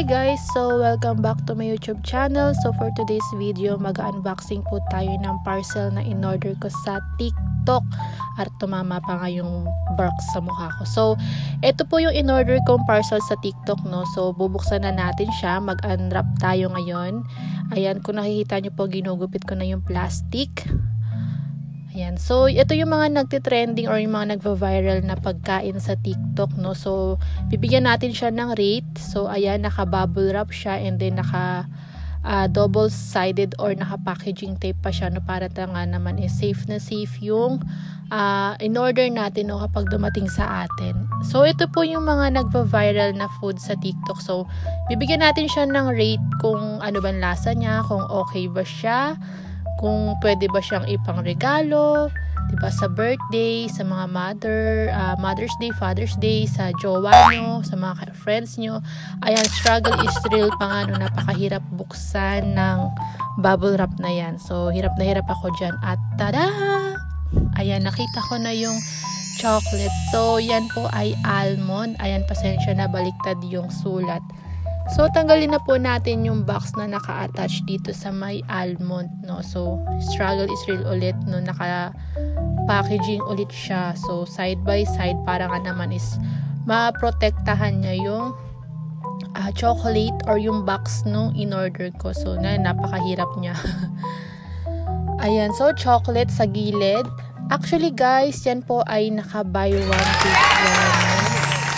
guys! So, welcome back to my YouTube channel. So, for today's video, mag-unboxing po tayo ng parcel na in-order ko sa TikTok. At tumama pa nga yung bark sa mukha ko. So, ito po yung in-order kong parcel sa TikTok, no? So, bubuksan na natin siya. Mag-unwrap tayo ngayon. Ayan, kung nakikita nyo po, ginugupit ko na yung plastic. Ayan. So, ito yung mga nagtitrending or yung mga nagva-viral na pagkain sa TikTok, no? So, bibigyan natin siya ng rate. So, ayan, naka-bubble wrap siya and then naka double-sided or naka-packaging tape pa siya, no? Para nga naman safe na safe yung in-order natin, no, kapag dumating sa atin. So, ito po yung mga nagva-viral na food sa TikTok. So, bibigyan natin siya ng rate kung ano ba lasa niya, kung okay ba siya, kung pwede ba siyang ipangregalo, diba, sa birthday, sa mga Mother's Day, Father's Day, sa jowa nyo, sa mga friends nyo. Ayan, struggle is real pa nga, no, napakahirap buksan ng bubble wrap na yan. So, hirap na hirap ako dyan. At tada! Ayan, nakita ko na yung chocolate. So, yan po ay almond. Ayan, pasensya na, baliktad yung sulat. So, tanggalin na po natin yung box na naka-attach dito sa may almond, no? So, struggle is real ulit, no? Naka-packaging ulit siya. So, side by side, para nga naman is maprotektahan niya yung chocolate or yung box nung in-order ko. So, napakahirap niya. Ayan, so, chocolate sa gilid. Actually, guys, yan po ay naka-buy one, take one.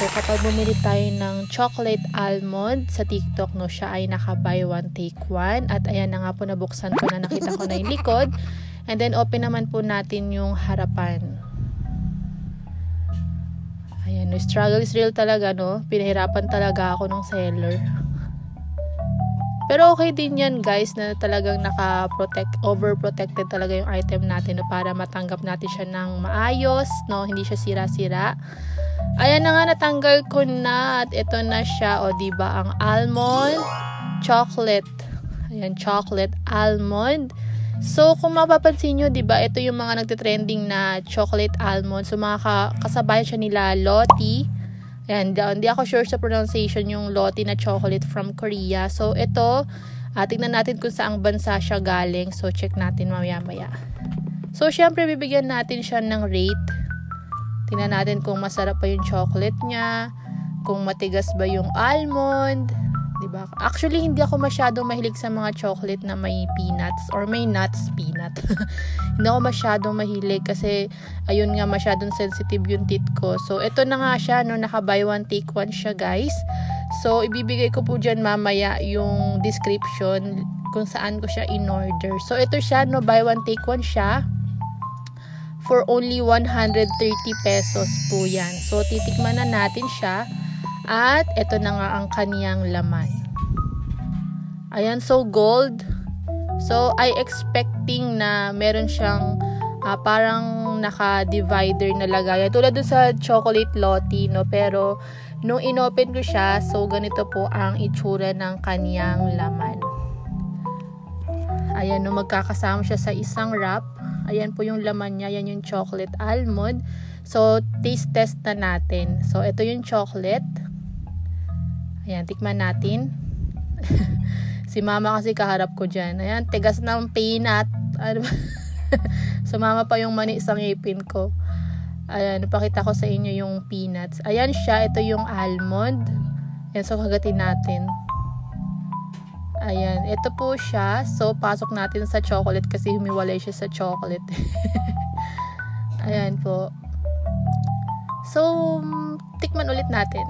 So, kapag bumili tayo ng chocolate almond sa TikTok, no, siya ay naka-buy one, take one. At ayan na nga po, nabuksan ko na, nakita ko na yung likod. And then, open naman po natin yung harapan. Ayan, no, struggle is real talaga, no? Pinahirapan talaga ako ng seller. Pero okay din yan, guys, na talagang overprotected talaga yung item natin, no, para matanggap natin siya ng maayos, no? Hindi siya sira-sira. Ayan na nga, natanggal ko na at ito na siya, o diba, ang almond chocolate. Ayan, chocolate almond. So, kung mapapansin nyo, diba, ito yung mga nagtitrending na chocolate almond. So, mga kasabay siya nila Lottie. Ayan, hindi ako sure sa pronunciation yung Lottie na chocolate from Korea. So, ito, tignan natin kung saang bansa siya galing. So, check natin mamaya-maya. So, syempre, bibigyan natin siya ng rate. Tingnan natin kung masarap pa yung chocolate niya, kung matigas ba yung almond, diba? Actually, hindi ako masyadong mahilig sa mga chocolate na may peanuts or may nuts peanut. Hindi ako masyadong mahilig kasi, ayun nga, masyadong sensitive yung teeth ko. So, ito na nga siya, no, naka-buy one, take one siya, guys. So, ibibigay ko po dyan mamaya yung description kung saan ko siya in-order. So, ito siya, no, buy one, take one siya. For only 130 pesos po yan. So, titikman na natin siya. At, ito na nga ang kaniyang laman. Ayan, so gold. So, I expecting na meron siyang parang naka-divider na lagayan. Tulad dun sa chocolate Lottie, no? Pero, nung inopen ko siya, so, ganito po ang itsura ng kaniyang laman. Ayan, no, magkakasama siya sa isang wrap. Ayan po yung laman niya. Yan yung chocolate almond. So, taste test na natin. So, ito yung chocolate. Ayan, tikman natin. Si mama kasi kaharap ko dyan. Ayan, tigas ng peanut. Ano ba? Sumama pa yung mani sa ngipin ko. Ayan, napakita ko sa inyo yung peanuts. Ayan siya. Ito yung almond. Ayan, so kagatin natin. Ayan, ito po siya. So, pasok natin sa chocolate kasi humiwalay siya sa chocolate. Ayan po. So, tikman ulit natin.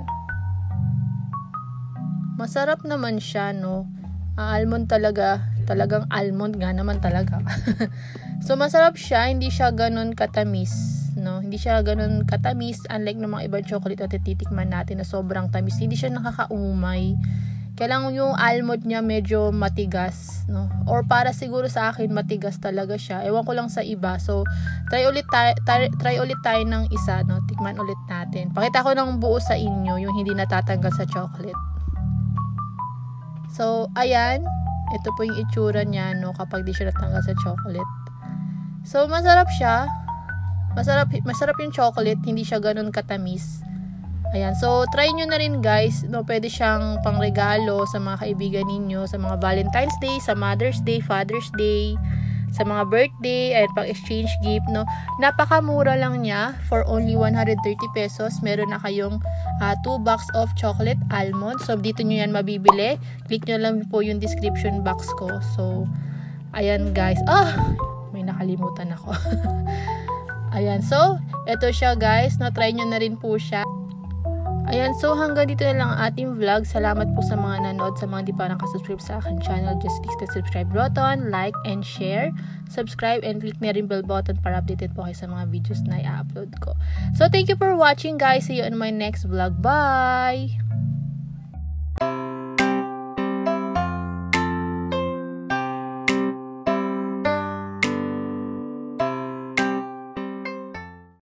Masarap naman siya, no? Almond talaga. Talagang almond nga naman talaga. So, masarap siya. Hindi siya ganun katamis, no? Hindi siya ganun katamis. Unlike ng mga ibang chocolate na titikman natin na sobrang tamis. Hindi siya nakakaumay. Kaya lang yung almond niya medyo matigas, no? Or para siguro sa akin, matigas talaga siya. Ewan ko lang sa iba. So, try ulit tayo ng isa, no? Tikman ulit natin. Pakita ko ng buo sa inyo, yung hindi natatanggal sa chocolate. So, ayan. Ito po yung itsura niya, no? Kapag di siya natanggal sa chocolate. So, masarap siya. Masarap yung chocolate. Hindi siya ganun katamis. Ayan, so try nyo na rin guys, no, pwede siyang pangregalo sa mga kaibigan ninyo, sa mga Valentine's Day, sa Mother's Day, Father's Day, sa mga birthday, and pang exchange gift, no. Napakamura lang niya, for only 130 pesos, meron na kayong 2 box of chocolate almond. So dito nyo yan mabibili, click nyo lang po yung description box ko. So, ayan guys, may nakalimutan ako. Ayan, so, eto siya guys, no, try nyo na rin po siya. Ayan, so hanggang dito na lang ang ating vlog. Salamat po sa mga nanood, sa mga di pa nakasubscribe sa akin channel. Just click the subscribe button, like and share. Subscribe and click na rin bell button para updated po kayo sa mga videos na i-upload ko. So, thank you for watching guys. See you in my next vlog. Bye!